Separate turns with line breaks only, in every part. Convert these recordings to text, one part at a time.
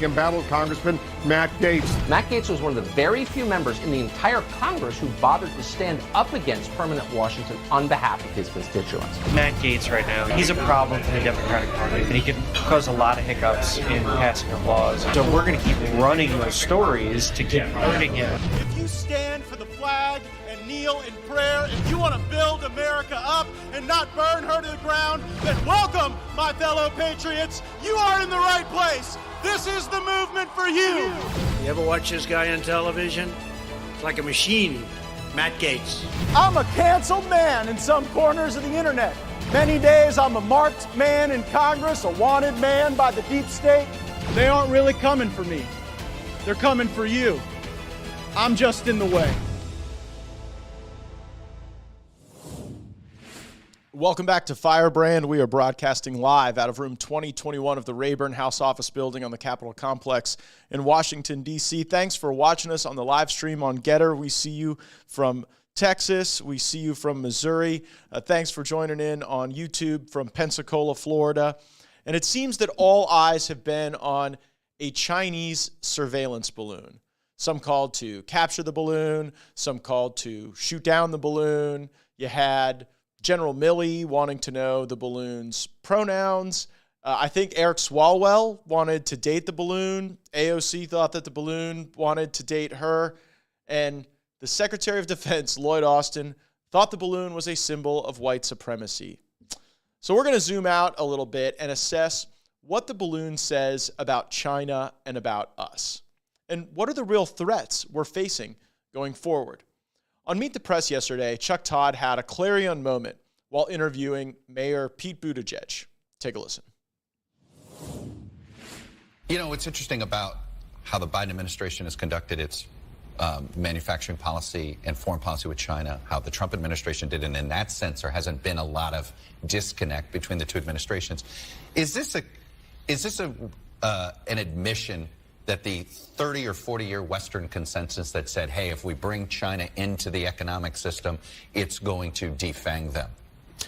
embattled Congressman Matt Gaetz.
Matt Gaetz was one of the very few members in the entire Congress who bothered to stand up against permanent Washington on behalf of his constituents.
Matt Gaetz right now, he's a problem for the Democratic Party, and he can cause a lot of hiccups in passing of laws. So we're going to keep running those stories to keep hurting him.
If you stand for the flag and kneel in prayer, if you want to build America up and not burn her to the ground, then welcome, my fellow patriots. You are in the right place. This is the movement for you.
You ever watch this guy on television? It's like a machine. Matt Gaetz.
I'm a canceled man in some corners of the internet. Many days I'm a marked man in Congress, a wanted man by the deep state. They aren't really coming for me. They're coming for you. I'm just in the way.
Welcome back to Firebrand. We are broadcasting live out of room 2021 of the Rayburn House Office Building on the Capitol Complex in Washington, D.C. Thanks for watching us on the live stream on Getter. We see you from Texas. We see you from Missouri. Thanks for joining in on YouTube from Pensacola, Florida. And it seems that all eyes have been on a Chinese surveillance balloon. Some called to capture the balloon, some called to shoot down the balloon. You had General Milley wanting to know the balloon's pronouns. I think Eric Swalwell wanted to date the balloon. AOC thought that the balloon wanted to date her. And the Secretary of Defense, Lloyd Austin, thought the balloon was a symbol of white supremacy. So we're going to zoom out a little bit and assess what the balloon says about China and about us. And what are the real threats we're facing going forward? On Meet the Press yesterday, Chuck Todd had a clarion moment while interviewing Mayor Pete Buttigieg. Take a listen.
You know, what's interesting about how the Biden administration has conducted its manufacturing policy and foreign policy with China, how the Trump administration did, and in that sense, there hasn't been a lot of disconnect between the two administrations. Is this an admission that the 30 or 40-year Western consensus that said, hey, if we bring China into the economic system, it's going to defang them?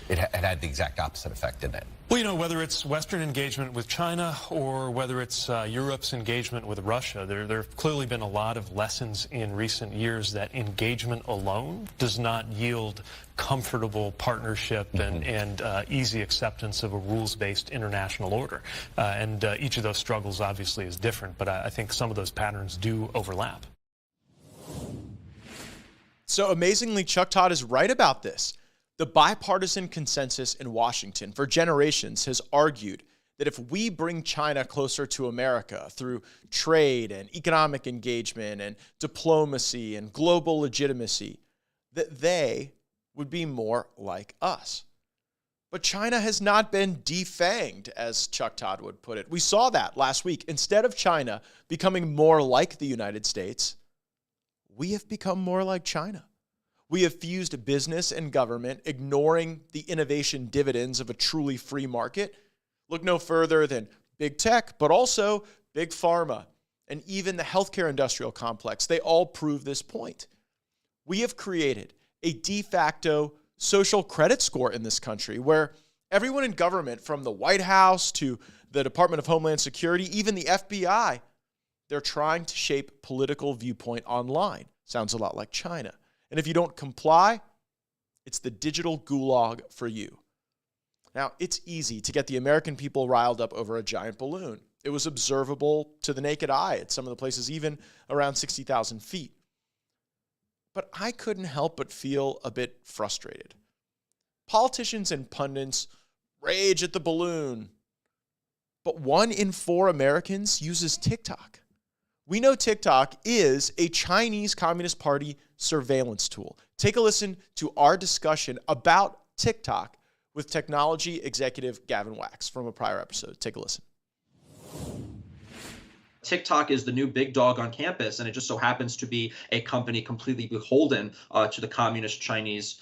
It had the exact opposite effect, didn't it?
Well, you know, whether it's Western engagement with China or whether it's Europe's engagement with Russia, there have clearly been a lot of lessons in recent years that engagement alone does not yield comfortable partnership and easy acceptance of a rules-based international order. And each of those struggles obviously is different, but I think some of those patterns do overlap.
So amazingly, Chuck Todd is right about this. The bipartisan consensus in Washington for generations has argued that if we bring China closer to America through trade and economic engagement and diplomacy and global legitimacy, that they would be more like us. But China has not been defanged, as Chuck Todd would put it. We saw that last week. Instead of China becoming more like the United States, we have become more like China. We have fused business and government, ignoring the innovation dividends of a truly free market. Look no further than big tech, but also big pharma, and even the healthcare industrial complex. They all prove this point. We have created a de facto social credit score in this country where everyone in government, from the White House to the Department of Homeland Security, even the FBI, they're trying to shape political viewpoint online. Sounds a lot like China. And if you don't comply, it's the digital gulag for you. Now, it's easy to get the American people riled up over a giant balloon. It was observable to the naked eye at some of the places, even around 60,000 feet. But I couldn't help but feel a bit frustrated. Politicians and pundits rage at the balloon, but 1 in 4 Americans uses TikTok. We know TikTok is a Chinese Communist Party surveillance tool. Take a listen to our discussion about TikTok with technology executive Gavin Wax from a prior episode. Take a listen.
TikTok is the new big dog on campus, and it just so happens to be a company completely beholden to the Chinese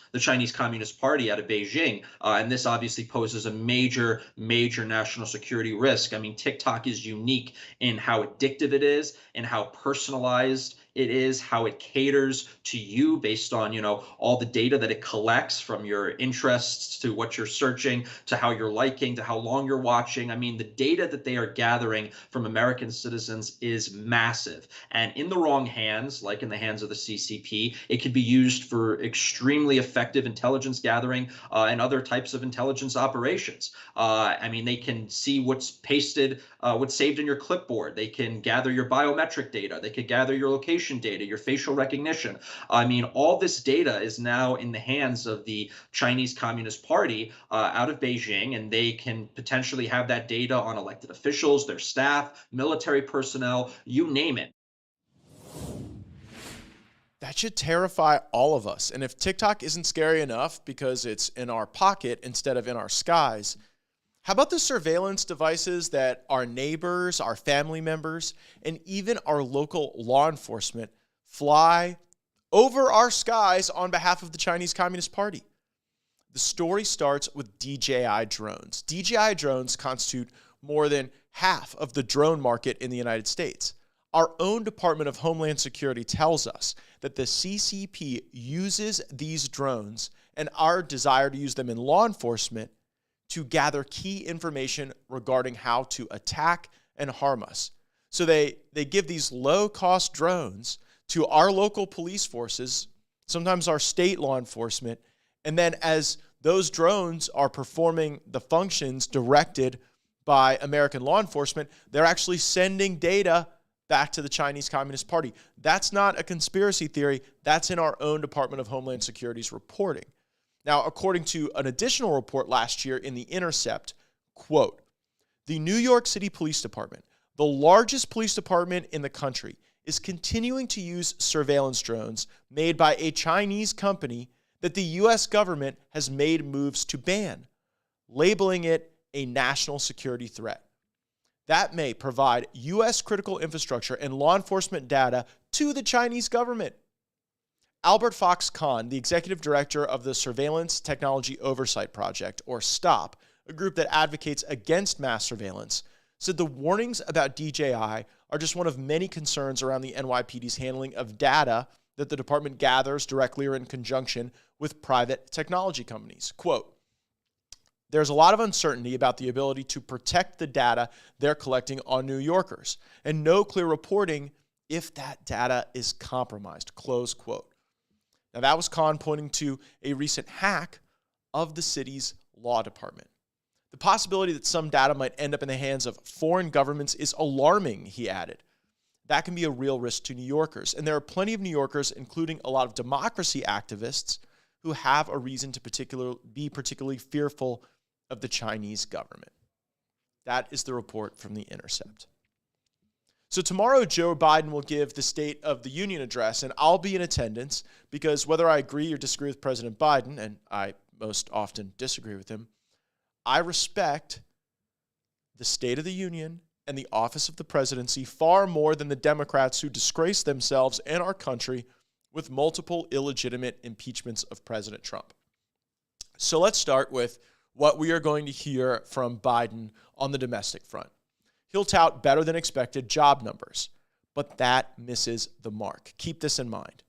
Communist Party out of Beijing. And this obviously poses a major national security risk. I mean, TikTok is unique in how addictive it is and how personalized it is, how it caters to you based on, all the data that it collects from your interests to what you're searching, to how you're liking, to how long you're watching. I mean, the data that they are gathering from American citizens is massive. And in the wrong hands, like in the hands of the CCP, it could be used for extremely effective intelligence gathering and other types of intelligence operations. I mean, they can see what's pasted, what's saved in your clipboard. They can gather your biometric data. They could gather your location data, your facial recognition. I mean, all this data is now in the hands of the Chinese Communist Party out of Beijing, and they can potentially have that data on elected officials, their staff, military personnel, you name it.
That should terrify all of us. And if TikTok isn't scary enough because it's in our pocket instead of in our skies, how about the surveillance devices that our neighbors, our family members, and even our local law enforcement fly over our skies on behalf of the Chinese Communist Party? The story starts with DJI drones. DJI drones constitute more than half of the drone market in the United States. Our own Department of Homeland Security tells us that the CCP uses these drones and our desire to use them in law enforcement to gather key information regarding how to attack and harm us. So they give these low-cost drones to our local police forces, sometimes our state law enforcement, and then as those drones are performing the functions directed by American law enforcement, they're actually sending data back to the Chinese Communist Party. That's not a conspiracy theory. That's in our own Department of Homeland Security's reporting. Now, according to an additional report last year in The Intercept, quote, the New York City Police Department, the largest police department in the country, is continuing to use surveillance drones made by a Chinese company that the U.S. government has made moves to ban, labeling it a national security threat. That may provide U.S. critical infrastructure and law enforcement data to the Chinese government. Albert Fox Kahn, the executive director of the Surveillance Technology Oversight Project, or STOP, a group that advocates against mass surveillance, said the warnings about DJI are just one of many concerns around the NYPD's handling of data that the department gathers directly or in conjunction with private technology companies. Quote, there's a lot of uncertainty about the ability to protect the data they're collecting on New Yorkers, and no clear reporting if that data is compromised, close quote. Now, that was Kahn pointing to a recent hack of the city's law department. The possibility that some data might end up in the hands of foreign governments is alarming, he added. That can be a real risk to New Yorkers, and there are plenty of New Yorkers, including a lot of democracy activists, who have a reason to be particularly fearful of the Chinese government. That is the report from The Intercept. So tomorrow, Joe Biden will give the State of the Union address, and I'll be in attendance because whether I agree or disagree with President Biden, and I most often disagree with him, I respect the State of the Union and the office of the presidency far more than the Democrats who disgrace themselves and our country with multiple illegitimate impeachments of President Trump. So let's start with what we are going to hear from Biden on the domestic front. He'll tout better than expected job numbers, but that misses the mark. Keep this in mind.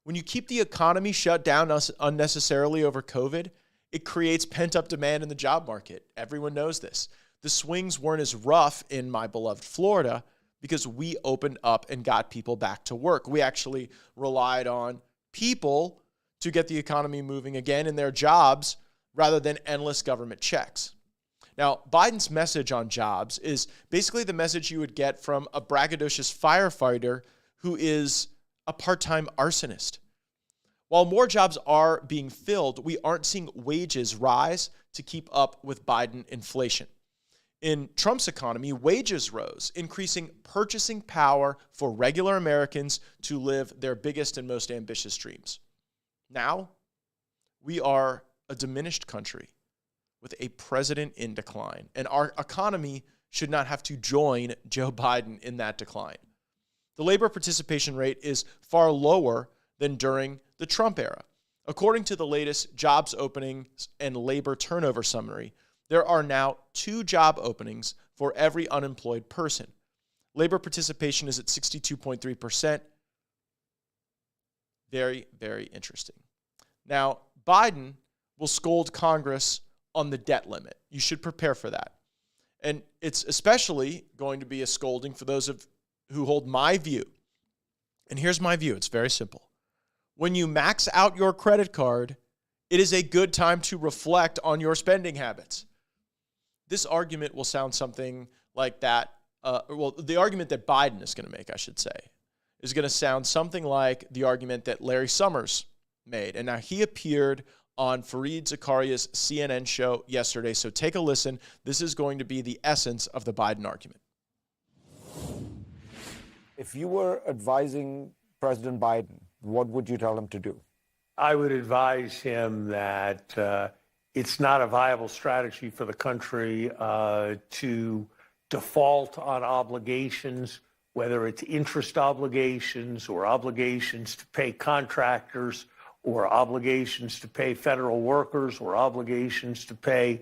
When you keep the economy shut down unnecessarily over COVID, it creates pent-up demand in the job market. Everyone knows this. The swings weren't as rough in my beloved Florida because we opened up and got people back to work. We actually relied on people to get the economy moving again in their jobs rather than endless government checks. Now, Biden's message on jobs is basically the message you would get from a braggadocious firefighter who is a part-time arsonist. While more jobs are being filled, we aren't seeing wages rise to keep up with Biden inflation. In Trump's economy, wages rose, increasing purchasing power for regular Americans to live their biggest and most ambitious dreams. Now, we are a diminished country with a president in decline, and our economy should not have to join Joe Biden in that decline. The labor participation rate is far lower than during the Trump era. According to the latest jobs openings and labor turnover summary, there are now 2 job openings for every unemployed person. Labor participation is at 62.3%, Very, very interesting. Now, Biden will scold Congress on the debt limit. You should prepare for that. And it's especially going to be a scolding for those who hold my view. And here's my view. It's very simple. When you max out your credit card, it is a good time to reflect on your spending habits. This argument will sound something like that. The argument that Biden is going to make, I should say, is going to sound something like the argument that Larry Summers made. And now he appeared on Fareed Zakaria's CNN show yesterday. So take a listen. This is going to be the essence of the Biden argument.
If you were advising President Biden, what would you tell him to do?
I would advise him that it's not a viable strategy for the country to default on obligations, whether it's interest obligations or obligations to pay contractors or obligations to pay federal workers or obligations to pay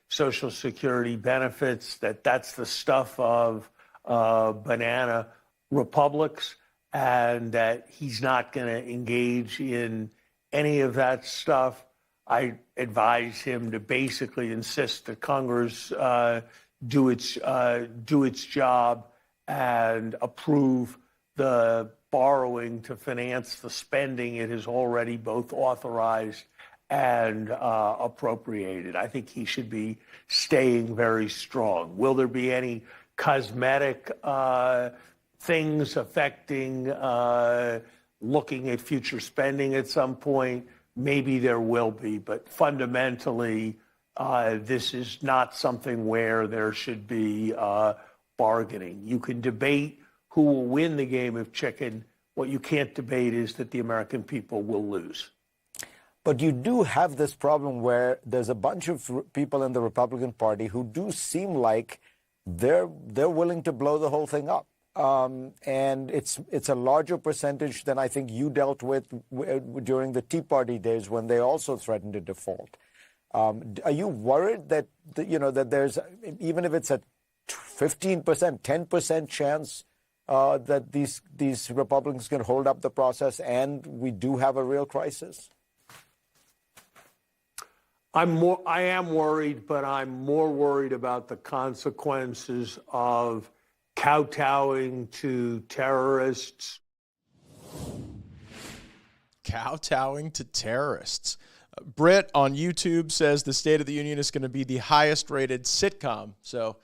Social Security benefits, that's the stuff of banana republics, and that he's not going to engage in any of that stuff. I advise him to basically insist that Congress do its job and approve the borrowing to finance the spending it has already both authorized and appropriated. I think he should be staying very strong. Will there be any cosmetic things affecting looking at future spending at some point? Maybe there will be, but fundamentally, this is not something where there should be bargaining. You can debate who will win the game of chicken. What you can't debate is that the American people will lose.
But you do have this problem where there's a bunch of people in the Republican Party who do seem like they're willing to blow the whole thing up. And it's a larger percentage than I think you dealt with during the Tea Party days when they also threatened to default. Are you worried that that there's, even if it's a 15%, 10% chance that these Republicans can hold up the process and we do have a real crisis?
I am worried, but I'm more worried about the consequences of kowtowing to terrorists.
Kowtowing to terrorists. Britt on YouTube says the State of the Union is going to be the highest rated sitcom. So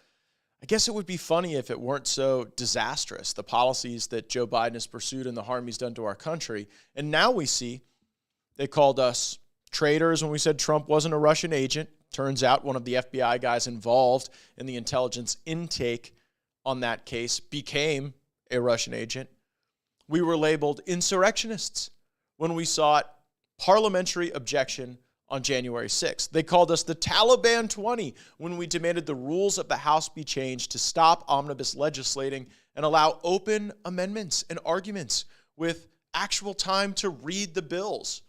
I guess it would be funny if it weren't so disastrous, the policies that Joe Biden has pursued and the harm he's done to our country. And now we see they called us traitors when we said Trump wasn't a Russian agent. Turns out one of the FBI guys involved in the intelligence intake on that case became a Russian agent. We were labeled insurrectionists when we sought parliamentary objection on January 6th. They called us the Taliban 20 when we demanded the rules of the House be changed to stop omnibus legislating and allow open amendments and arguments with actual time to read the bills.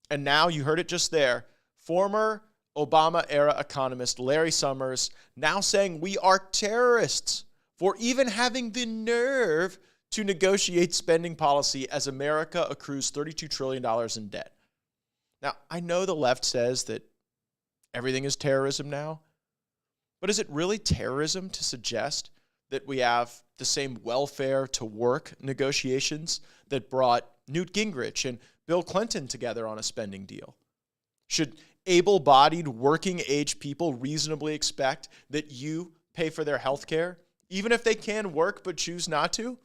And now, you heard it just there, former Obama-era economist Larry Summers now saying we are terrorists for even having the nerve to negotiate spending policy as America accrues $32 trillion in debt. Now, I know the left says that everything is terrorism now, but is it really terrorism to suggest that we have the same welfare to work negotiations that brought Newt Gingrich and Bill Clinton together on a spending deal? Should able-bodied, working-age people reasonably expect that you pay for their health care, even if they can work but choose not to?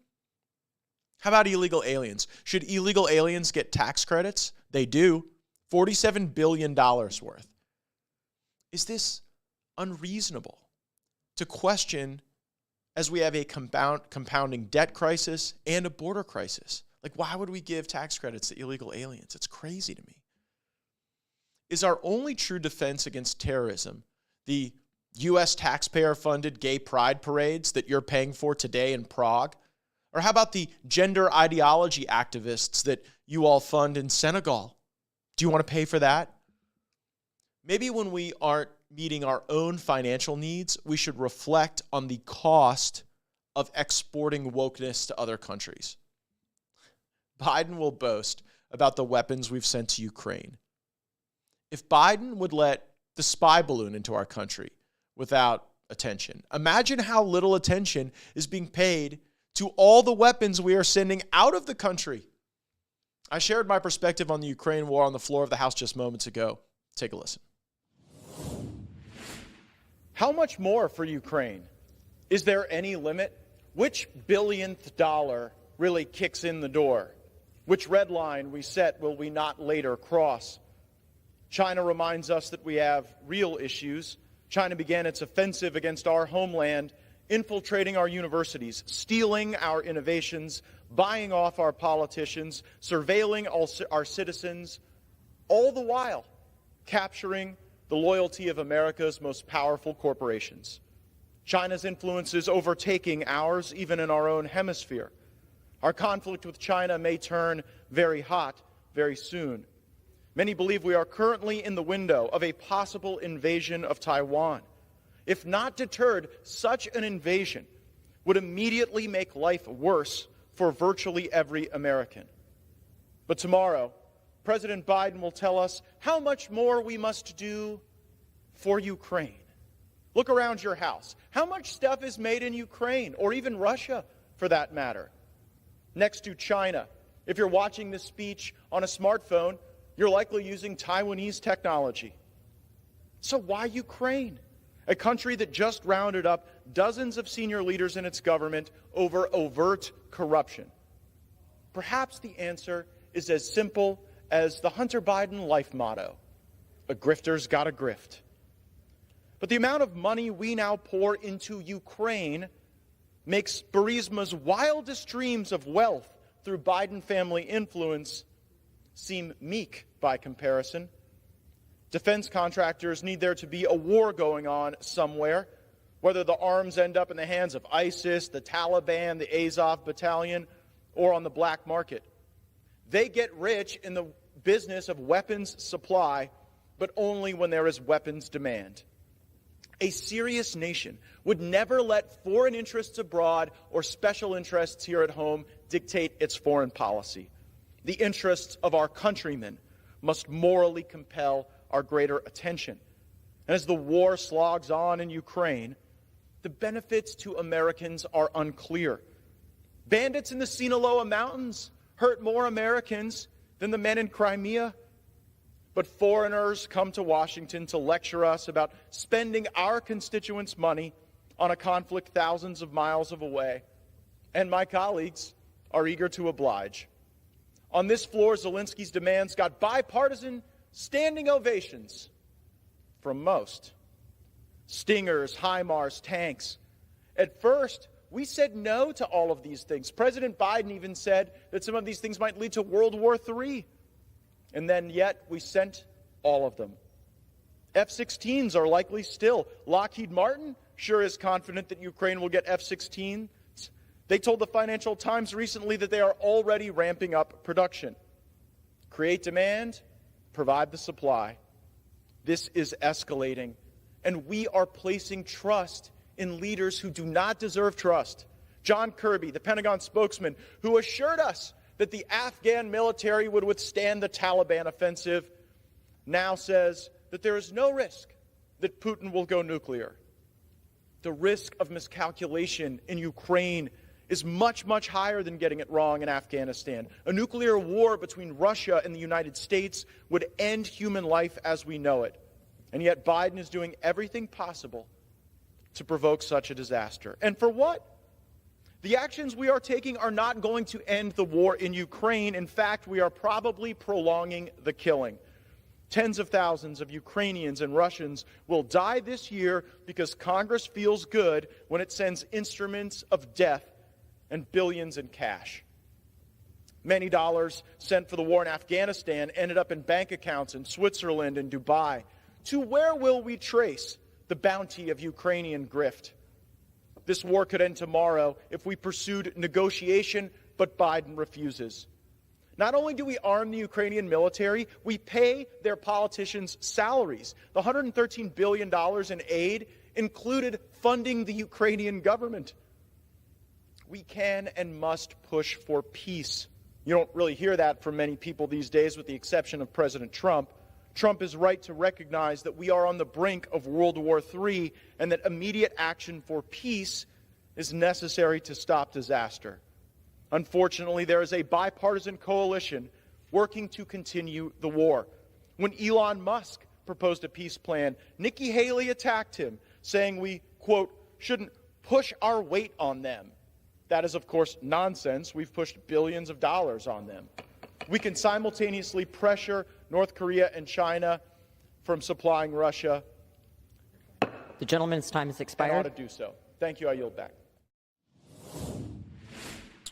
How about illegal aliens? Should illegal aliens get tax credits? They do. $47 billion worth. Is this unreasonable to question as we have a compounding debt crisis and a border crisis? Like, why would we give tax credits to illegal aliens? It's crazy to me. Is our only true defense against terrorism the U.S. taxpayer-funded gay pride parades that you're paying for today in Prague? Or how about the gender ideology activists that you all fund in Senegal? Do you want to pay for that? Maybe when we aren't meeting our own financial needs, we should reflect on the cost of exporting wokeness to other countries. Biden will boast about the weapons we've sent to Ukraine. If Biden would let the spy balloon into our country without attention, imagine how little attention is being paid to all the weapons we are sending out of the country. I shared my perspective on the Ukraine war on the floor of the House just moments ago. Take a listen.
How much more for Ukraine? Is there any limit? Which billionth dollar really kicks in the door? Which red line we set will we not later cross? China reminds us that we have real issues. China began its offensive against our homeland, infiltrating our universities, stealing our innovations, buying off our politicians, surveilling our citizens, all the while capturing the loyalty of America's most powerful corporations. China's influence is overtaking ours, even in our own hemisphere. Our conflict with China may turn very hot very soon. Many believe we are currently in the window of a possible invasion of Taiwan. If not deterred, such an invasion would immediately make life worse for virtually every American. But tomorrow, President Biden will tell us how much more we must do for Ukraine. Look around your house. How much stuff is made in Ukraine, or even Russia, for that matter? Next to China, if you're watching this speech on a smartphone, you're likely using Taiwanese technology. So why Ukraine? A country that just rounded up dozens of senior leaders in its government over overt corruption. Perhaps the answer is as simple as the Hunter Biden life motto: a grifter's got a grift. But the amount of money we now pour into Ukraine makes Burisma's wildest dreams of wealth through Biden family influence seem meek by comparison. Defense contractors need there to be a war going on somewhere, whether the arms end up in the hands of ISIS, the Taliban, the Azov battalion, or on the black market. They get rich in the business of weapons supply, but only when there is weapons demand. A serious nation would never let foreign interests abroad or special interests here at home dictate its foreign policy. The interests of our countrymen must morally compel our greater attention. And as the war slogs on in Ukraine, the benefits to Americans are unclear. Bandits in the Sinaloa Mountains hurt more Americans than the men in Crimea. But foreigners come to Washington to lecture us about spending our constituents' money on a conflict thousands of miles away. And my colleagues are eager to oblige. On this floor, Zelensky's demands got bipartisan standing ovations from most. Stingers, HIMARS, tanks. At first, we said no to all of these things. President Biden even said that some of these things might lead to World War III. And then yet we sent all of them. F-16s are likely still. Lockheed Martin sure is confident that Ukraine will get F-16s. They told the Financial Times recently that they are already ramping up production. Create demand, provide the supply. This is escalating, and we are placing trust in leaders who do not deserve trust. John Kirby, the Pentagon spokesman, who assured us that the Afghan military would withstand the Taliban offensive, now says that there is no risk that Putin will go nuclear. The risk of miscalculation in Ukraine is much, much higher than getting it wrong in Afghanistan. A nuclear war between Russia and the United States would end human life as we know it. And yet Biden is doing everything possible to provoke such a disaster. And for what? The actions we are taking are not going to end the war in Ukraine. In fact, we are probably prolonging the killing. Tens of thousands of Ukrainians and Russians will die this year because Congress feels good when it sends instruments of death and billions in cash. Many dollars sent for the war in Afghanistan ended up in bank accounts in Switzerland and Dubai. To where will we trace the bounty of Ukrainian grift? This war could end tomorrow if we pursued negotiation, but Biden refuses. Not only do we arm the Ukrainian military, we pay their politicians' salaries. The $113 billion in aid included funding the Ukrainian government. We can and must push for peace, You don't really hear that from many people these days, with the exception of President Trump. Trump is right to recognize that we are on the brink of World War III and that immediate action for peace is necessary to stop disaster. Unfortunately, there is a bipartisan coalition working to continue the war. When Elon Musk proposed a peace plan, Nikki Haley attacked him, saying we, quote, shouldn't push our weight on them. That is, of course, nonsense. We've pushed billions of dollars on them. We can simultaneously pressure North Korea and China from supplying Russia.
The gentleman's time has expired.
And ought to do so. Thank you. I yield back.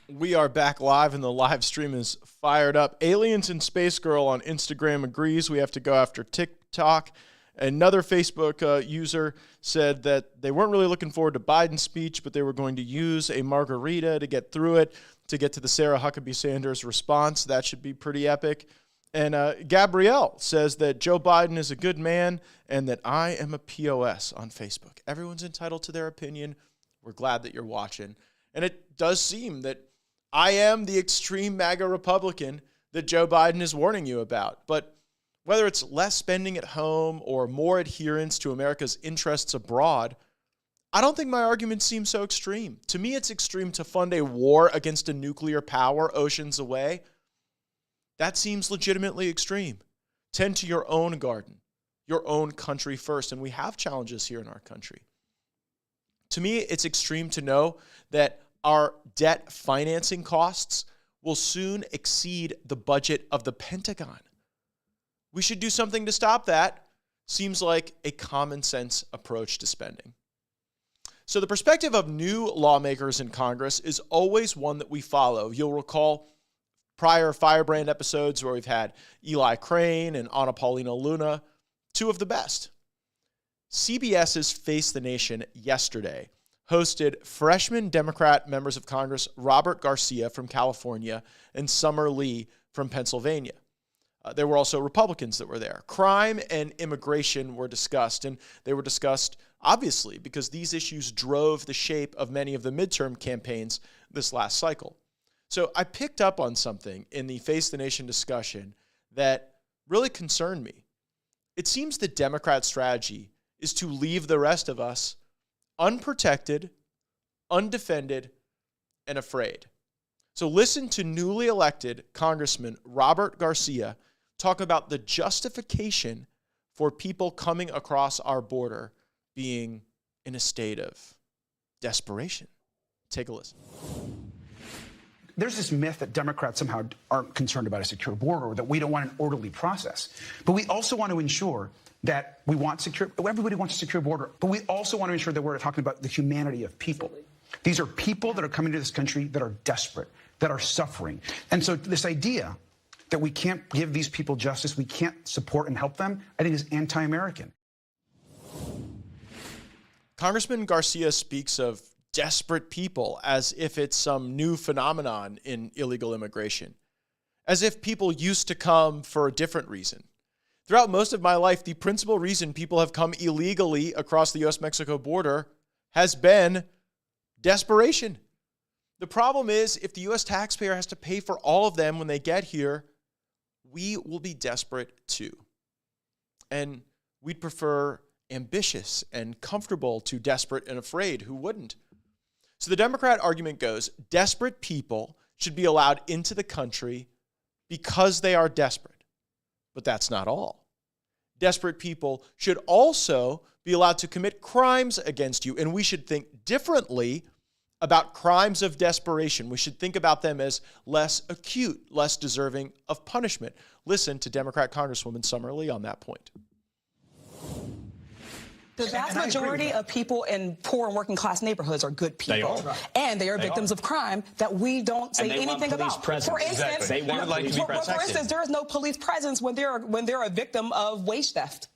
We are back live, and the live stream is fired up. Aliens and Space Girl on Instagram agrees we have to go after TikTok. Another Facebook user said that they weren't really looking forward to Biden's speech, but they were going to use a margarita to get through it, to get to the Sarah Huckabee Sanders response. That should be pretty epic. And Gabrielle says that Joe Biden is a good man and that I am a POS on Facebook. Everyone's entitled to their opinion. We're glad that you're watching. And it does seem that I am the extreme MAGA Republican that Joe Biden is warning you about. But whether it's less spending at home or more adherence to America's interests abroad, I don't think my argument seems so extreme. To me, it's extreme to fund a war against a nuclear power oceans away. That seems legitimately extreme. Tend to your own garden, your own country first, and we have challenges here in our country. To me, it's extreme to know that our debt financing costs will soon exceed the budget of the Pentagon. We should do something to stop that. Seems like a common sense approach to spending. So the perspective of new lawmakers in Congress is always one that we follow. You'll recall prior Firebrand episodes where we've had Eli Crane and Ana Paulina Luna, two of the best. CBS's Face the Nation yesterday hosted freshman Democrat members of Congress Robert Garcia from California and Summer Lee from Pennsylvania. There were also Republicans that were there. Crime and immigration were discussed, and they were discussed, obviously, because these issues drove the shape of many of the midterm campaigns this last cycle. So I picked up on something in the Face the Nation discussion that really concerned me. It seems the Democrat strategy is to leave the rest of us unprotected, undefended, and afraid. So listen to newly elected Congressman Robert Garcia talk about the justification for people coming across our border being in a state of desperation. Take a listen.
There's this myth that Democrats somehow aren't concerned about a secure border, or that we don't want an orderly process. But we also want to ensure that we want secure, everybody wants a secure border, but we also want to ensure that we're talking about the humanity of people. These are people that are coming to this country that are desperate, that are suffering. And so this idea that we can't give these people justice, we can't support and help them, I think is anti-American.
Congressman Garcia speaks of desperate people as if it's some new phenomenon in illegal immigration, as if people used to come for a different reason. Throughout most of my life, the principal reason people have come illegally across the U.S.-Mexico border has been desperation. The problem is, if the U.S. taxpayer has to pay for all of them when they get here, we will be desperate too. And we'd prefer ambitious and comfortable to desperate and afraid. Who wouldn't? So the Democrat argument goes, desperate people should be allowed into the country because they are desperate. But that's not all. Desperate people should also be allowed to commit crimes against you, and we should think differently about crimes of desperation. We should think about them as less acute, less deserving of punishment. Listen to Democrat Congresswoman Summer Lee on that point.
The vast majority of people in poor and working class neighborhoods are good people. And they are victims of crime that we don't say anything about. For instance, for instance, there is no police presence when they're a victim of wage theft.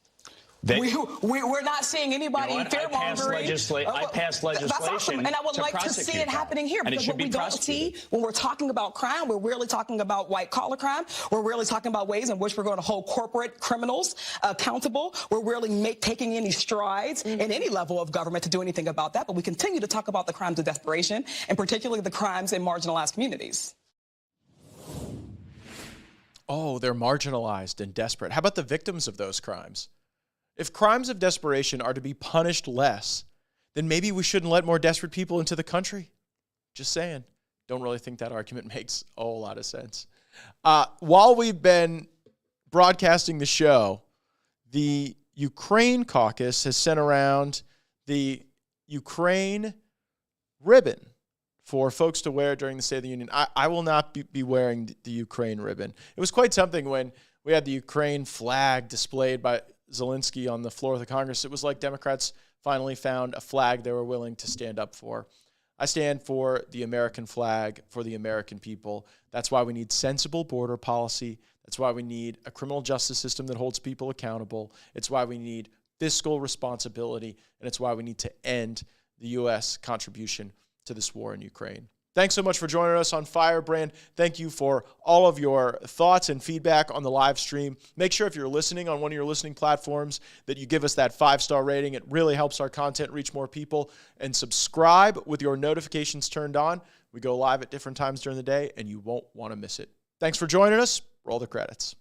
We're not seeing anybody fear-mongering.
I passed legislation
and I would like to see it happening here, because what we don't see when we're talking about crime, we're really talking about white-collar crime. We're really talking about ways in which we're going to hold corporate criminals accountable. We're really taking any strides in any level of government to do anything about that, but we continue to talk about the crimes of desperation, and particularly the crimes in marginalized communities.
oh, they're marginalized and desperate. How about the victims of those crimes? If crimes of desperation are to be punished less, then maybe we shouldn't let more desperate people into the country. Just saying. Don't really think that argument makes a whole lot of sense. While we've been broadcasting the show, the Ukraine caucus has sent around the Ukraine ribbon for folks to wear during the State of the Union. I will not be wearing the Ukraine ribbon. It was quite something when we had the Ukraine flag displayed by Zelensky on the floor of the Congress. It was like Democrats finally found a flag they were willing to stand up for. I stand for the American flag, for the American people. That's why we need sensible border policy. That's why we need a criminal justice system that holds people accountable. It's why we need fiscal responsibility, and it's why we need to end the U.S. contribution to this war in Ukraine. Thanks so much for joining us on Firebrand. Thank you for all of your thoughts and feedback on the live stream. Make sure if you're listening on one of your listening platforms that you give us that 5-star rating. It really helps our content reach more people. And subscribe with your notifications turned on. We go live at different times during the day, and you won't want to miss it. Thanks for joining us. Roll the credits.